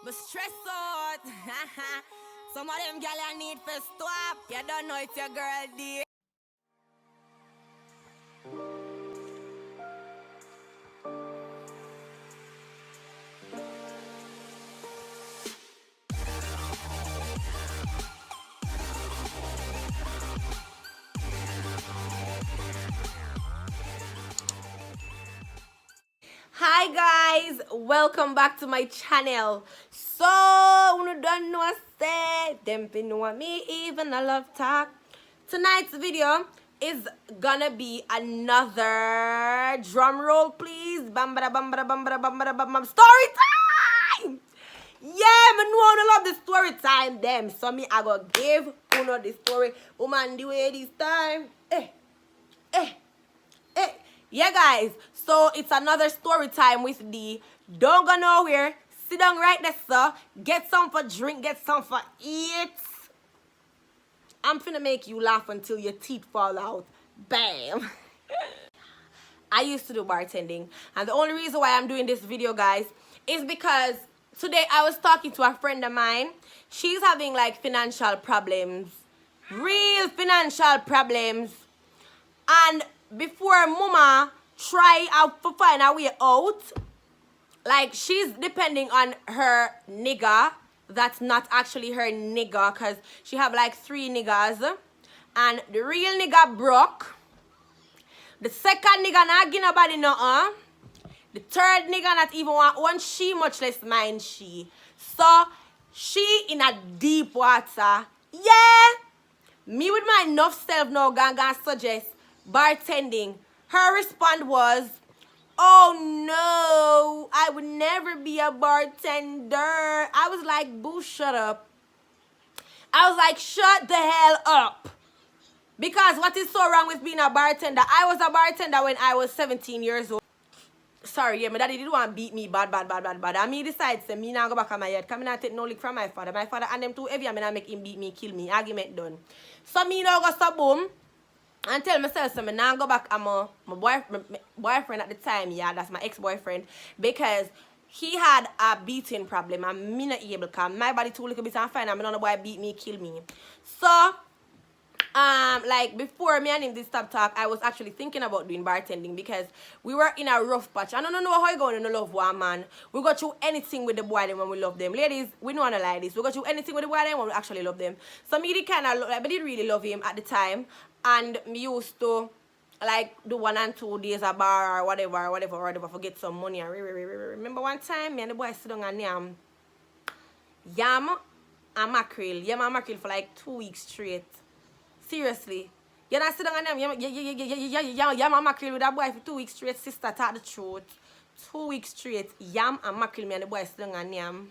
But stress out. Some of them gal I need for stop. You don't know it's your girl, dear. Hi guys, welcome back to my channel. So, you don't know say, them know me even I love talk. Tonight's video is gonna be another drum roll, please. Bambada bambada bambada bambada bam story time. Yeah, man, know I love the story time them. So me I go give uno the story. Woman the way this time. Yeah, guys, so it's another story time with D. Don't go nowhere. Sit down right there, sir. Get some for drink, get some for eat. I'm finna make you laugh until your teeth fall out. Bam. I used to do bartending, and the only reason why I'm doing this video, guys, is because today I was talking to a friend of mine. She's having like financial problems, real financial problems, and before mama try out to find a way out, like she's depending on her nigga that's not actually her nigga, because she have like 3 niggas, and the real nigga broke. The second nigga not give nobody nothing. The third nigga not even want she, much less mind she. So she in a deep water. Yeah, me with my enough self now gonna suggest bartending. Her response was, oh no, I would never be a bartender. I was like, boo, shut up. I was like, shut the hell up. Because what is so wrong with being a bartender? I was a bartender when I was 17 years old. Sorry, yeah, my daddy didn't want to beat me bad. And me decide to me now go back on my head. Because I not take no lick from my father. My father and them too heavy. I mean, I make him beat me, kill me. Argument done. So me now go so boom. And tell myself so I now go back on my boyfriend at the time, yeah, that's my ex-boyfriend, because he had a beating problem and me not able, because my body too little bit and fine, and I know the boy beat me, kill me. So like before me and him did stop talk, I was actually thinking about doing bartending because we were in a rough patch. I don't know how you going to love one man. We go through anything with the boy then when we love them. Ladies, we don't want to lie this. We go through anything with the boy then when we actually love them. So me did kind of like, I did really love him at the time, and me used to like do 1 and 2 days a bar or whatever for get some money. And remember one time me and the boy sit down and yam and mackerel for like 2 weeks straight. Seriously. You not sit down and yam and mackerel with that boy for 2 weeks straight, sister, talk the truth. 2 weeks straight, yam and mackerel, me and the boy sit down and yam.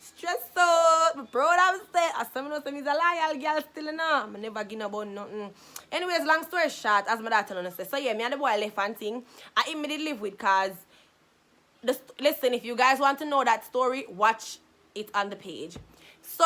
Stressed out, but proud of myself. As some know, he's a loyal girl still, you know. I never give about nothing. Anyways, long story short, as my daughter says, so yeah, me and the boy left and thing. I immediately live with, cause listen, if you guys want to know that story, watch it on the page. So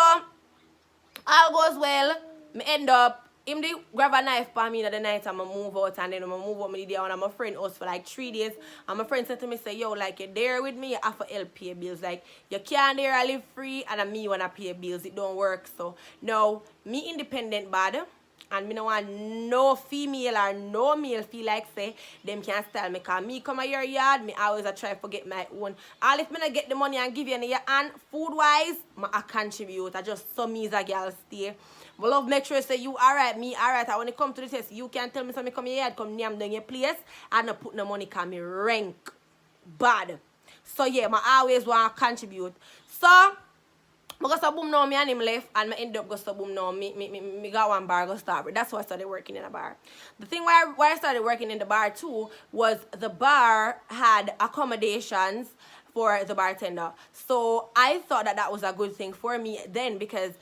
all goes well. Me end up him dey grab a knife for me the night and I move out, and then I move out me the day and my friend house for like 3 days, and my friend said to me, say, yo, like you're there with me, you have to help pay bills. Like you can't there live free and me wanna pay bills. It don't work. So now me independent bad, and me no want no female or no male feel like say them can't style me, cause me come a your yard, me always I try to get my own. All if me not get the money and give you in your hand, food wise, I contribute. I just some me as a girl stay. But love make sure say you alright, me alright. And when it come to the test, you can tell me something come here, come near down your place, and not put no money, cause me rank bad. So yeah, I always want to contribute. So I go so boom now, me and him left, and I end up go so boom now, me got one bar go start. That's why I started working in a bar. The thing why I started working in the bar too was the bar had accommodations for the bartender. So I thought that was a good thing for me then, because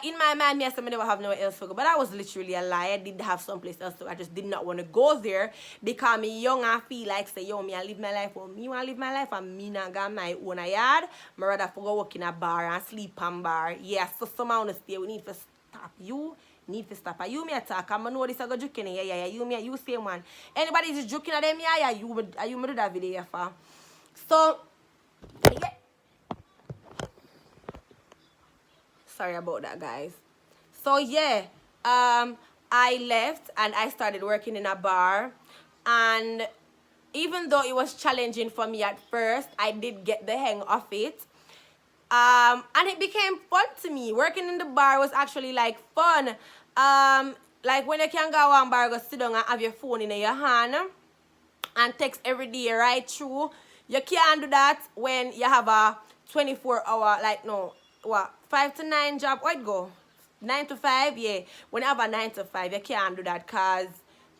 in my mind, yes, I never have nowhere else to go. But that was literally a lie. I did have someplace else to go. I just did not want to go there because me young and feel like, say, yo, me I live my life. Well, me want to live my life and me not got my own yard. I rather go work in a bar and sleep on bar. Yeah, so somehow to stay. We need to stop you. Need to stop. Are you me attack? I'm know this I go joking. Yeah. You say man. Anybody is joking at them? Yeah. You me do that video for. So, yeah. Sorry about that, guys. So yeah, I left and I started working in a bar, and even though it was challenging for me at first, I did get the hang of it. And it became fun to me. Working in the bar was actually like fun. Like when you can go one bar, go sit down and have your phone in your hand and text every day right through. You can't do that when you have a 24-hour, like, no, what, 5 to 9 job. What go? 9 to 5? Yeah. When you have a 9 to 5, you can't do that because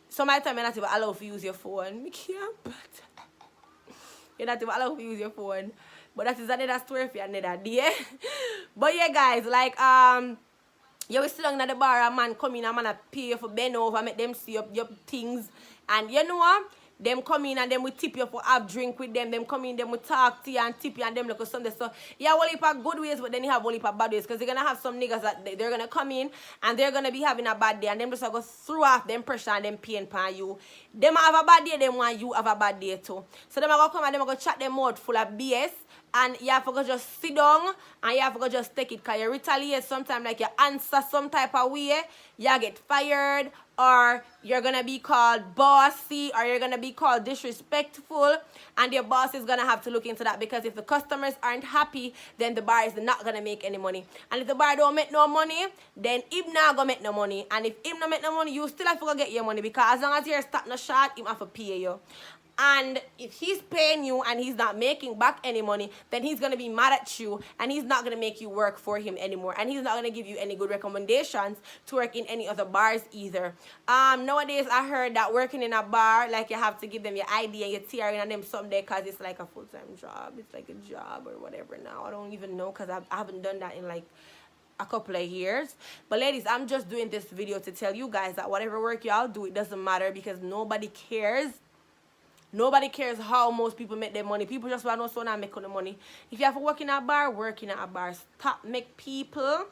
some of the time you're not even allowed to use your phone. You can't, but you're not even allowed to use your phone. But that is another story for another day. But yeah, guys, like, you will sit down at the bar, a man come in, a man a pay you for bend over, make them see your things. And you know what? Them come in and them will tip you for have drink with them. Them come in, them will talk to you and tip you and them look at something. So yeah, whole heap of good ways, but then you have whole heap of bad ways. Because you're going to have some niggas that they're going to come in and they're going to be having a bad day. And them just go through off them pressure and them pain upon you. Them have a bad day, them want you have a bad day too. So them are going to come and them are going to chat them out full of BS. And you have to go just sit down and you have to go just take it. Because you retaliate sometimes, like you answer some type of way, you get fired, or you're going to be called bossy, or you're going to be called disrespectful. And your boss is going to have to look into that, because if the customers aren't happy, then the bar is not going to make any money. And if the bar don't make no money, then him not going to make no money. And if him not make no money, you still have to go get your money, because as long as you're starting a shot, him have to pay you. And if he's paying you and he's not making back any money, then he's going to be mad at you and he's not going to make you work for him anymore. And he's not going to give you any good recommendations to work in any other bars either. Nowadays, I heard that working in a bar, like you have to give them your ID and your TRN and them someday, because it's like a full-time job. It's like a job or whatever now. I don't even know, because I haven't done that in like a couple of years. But ladies, I'm just doing this video to tell you guys that whatever work y'all do, it doesn't matter, because nobody cares. Nobody cares how most people make their money. People just want to know so now make the money. If you have to work in a bar, work in a bar. Stop make people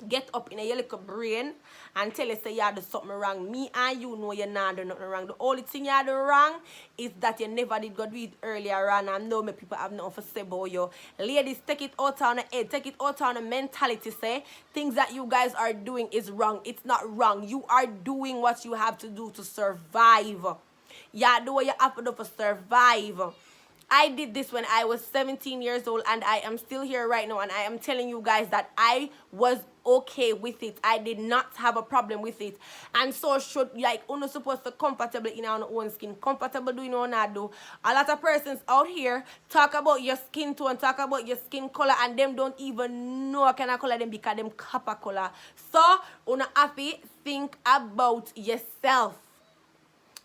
get up in your little brain and tell you say you do something wrong. Me and you know you're not doing nothing wrong. The only thing you do wrong is that you never did go do it earlier on, and know me people have nothing to say about you. Ladies, take it out on the head. Take it out on the mentality. Say things that you guys are doing is wrong. It's not wrong. You are doing what you have to do to survive. Yeah, do what you have to do to survive. I did this when I was 17 years old, and I am still here right now, and I am telling you guys that I was okay with it. I did not have a problem with it. And so should, like, you're not supposed to comfortable in our own skin. Comfortable doing what I do. A lot of persons out here talk about your skin tone, talk about your skin color, and them don't even know what kind of color them because them copper color. So, you're not happy, think about yourself.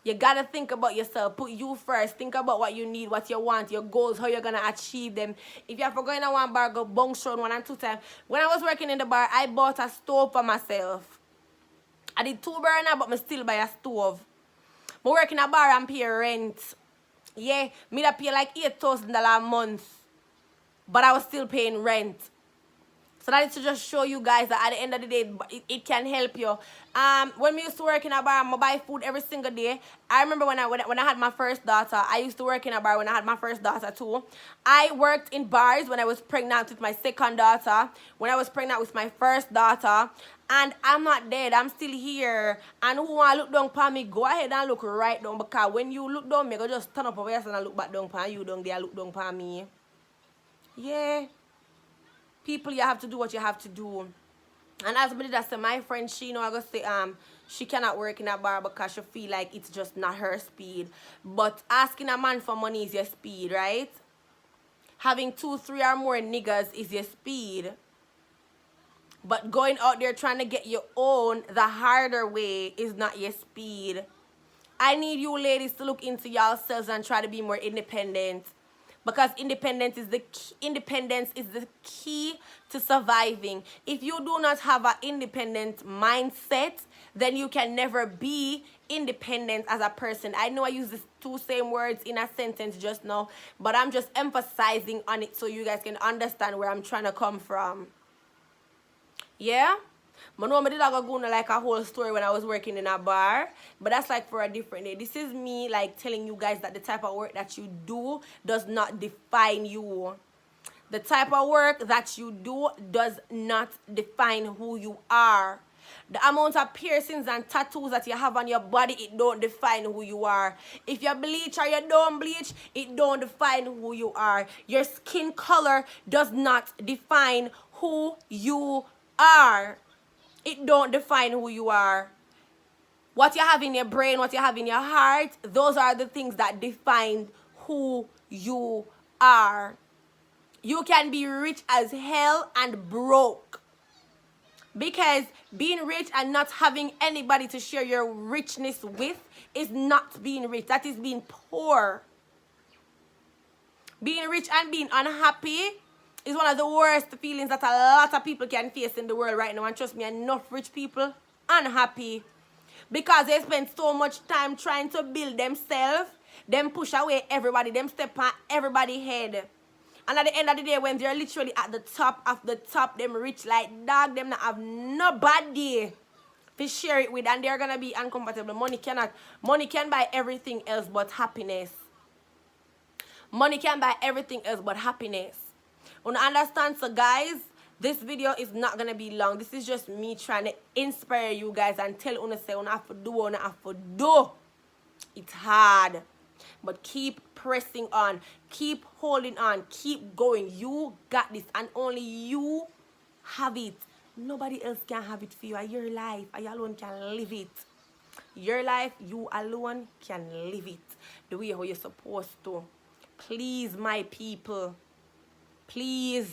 You gotta think about yourself. Put you first. Think about what you need, what you want, your goals, how you're gonna achieve them. If you have to go in a one bar, go bounce around 1 and 2 times. When I was working in the bar, I bought a stove for myself. I did 2 burner, but I still buy a stove. I work in a bar and pay rent. Yeah, me that pay like $8,000 a month. But I was still paying rent. So that is to just show you guys that at the end of the day, it can help you. When we used to work in a bar, I buy food every single day. I remember when I had my first daughter, I used to work in a bar when I had my first daughter too. I worked in bars when I was pregnant with my second daughter, when I was pregnant with my first daughter. And I'm not dead, I'm still here. And who want to look down upon me, go ahead and look right down. Because when you look down, me go just turn up over here and look back down upon you down there, look down upon me. Yeah. People, you have to do what you have to do. And as I said, my friend, she know I go say she cannot work in a bar because she feel like it's just not her speed. But asking a man for money is your speed, right? Having 2, 3 or more niggas is your speed. But going out there trying to get your own the harder way is not your speed. I need you ladies to look into yourselves and try to be more independent. Because independence is the key to surviving. If you do not have an independent mindset, then you can never be independent as a person. I know I use these 2 same words in a sentence just now, but I'm just emphasizing on it so you guys can understand where I'm trying to come from. Yeah? I know I did go like a whole story when I was working in a bar, but that's like for a different day. This is me like telling you guys that the type of work that you do does not define you. The type of work that you do does not define who you are. The amount of piercings and tattoos that you have on your body, it don't define who you are. If you bleach or you don't bleach, it don't define who you are. Your skin color does not define who you are. It don't define who you are. What you have in your brain, what you have in your heart, those are the things that define who you are. You can be rich as hell and broke. Because being rich and not having anybody to share your richness with is not being rich. That is being poor. Being rich and being unhappy is one of the worst feelings that a lot of people can face in the world right now. And trust me, enough rich people unhappy. Because they spend so much time trying to build themselves. Them push away everybody. Them step on everybody's head. And at the end of the day, when they're literally at the top of the top, them rich like dog, them not have nobody to share it with, and they're gonna be uncomfortable. Money can buy everything else but happiness. Money can buy everything else but happiness. You understand? So guys, this video is not gonna be long. This is just me trying to inspire you guys and tell you say you have to do what you have to do. It's hard. But keep pressing on. Keep holding on. Keep going. You got this. And only you have it. Nobody else can have it for you. Your life, you alone can live it. Your life, you alone can live it the way how you're supposed to. Please, my people. Please,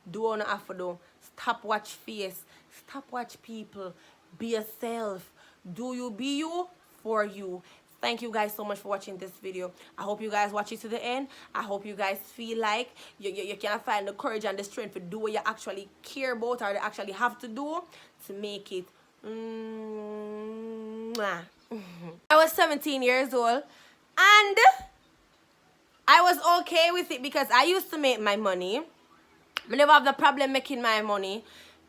do what you have to do. Stop watch face. Stop watch people. Be yourself. Do you be you for you. Thank you guys so much for watching this video. I hope you guys watch it to the end. I hope you guys feel like you can find the courage and the strength to do what you actually care about or you actually have to do to make it. I was 17 years old and I was okay with it because I used to make my money. I never have the problem making my money.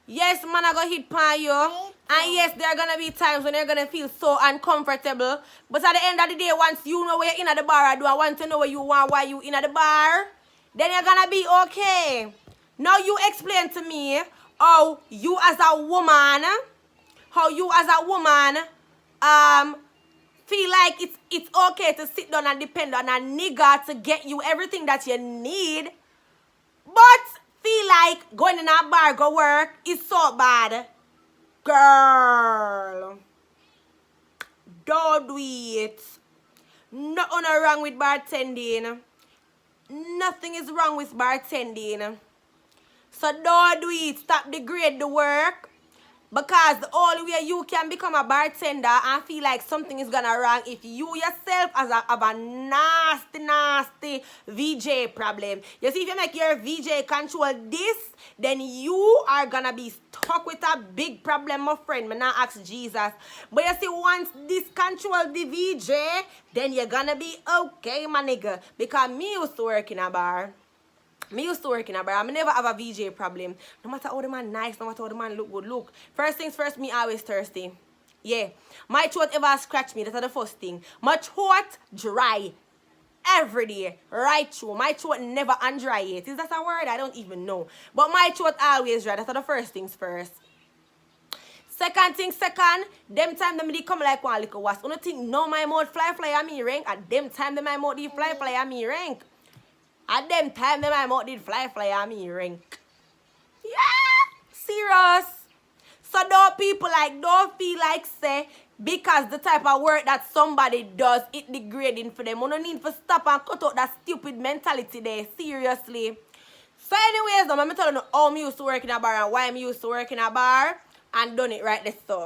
Yes, man, I go hit pan you. And yes, there are going to be times when you're going to feel so uncomfortable. But at the end of the day, once you know where you're in at the bar, I want to know where you want, why you in at the bar, then you're going to be okay. Now you explain to me how you as a woman, feel like it's okay to sit down and depend on a nigga to get you everything that you need. But feel like going in a bar, go work, is so bad. Girl, don't do it. Nothing wrong with bartending. Nothing is wrong with bartending. So don't do it. Stop degrade the work. Because the only way you can become a bartender and feel like something is gonna wrong if you yourself have a nasty VJ problem. You see, if you make your VJ control this, then you are gonna be stuck with a big problem, my friend. Me not ask Jesus. But you see, once this control the VJ, then you're gonna be okay, my nigga. Because me used to work in a bar. I never have a VJ problem. No matter how the man nice, no matter how the man look good. Look, first things first, me always thirsty. Yeah. My throat ever scratch me, that's the first thing. My throat dry every day. Right through. My throat never undry it. Is that a word? I don't even know. But my throat always dry. That's the first things first. Second thing second, them time them they come like one little was. You don't think no my mouth fly at me rank. At them time them my mouth they fly at me rank. At them time, them my mouth did fly at me rank. Yeah, serious. So don't don't feel like say, because the type of work that somebody does, it degrading for them. You don't need to stop and cut out that stupid mentality there, seriously. So anyways, I'm telling you how I used to work in a bar and why I used to work in a bar and done it right this so.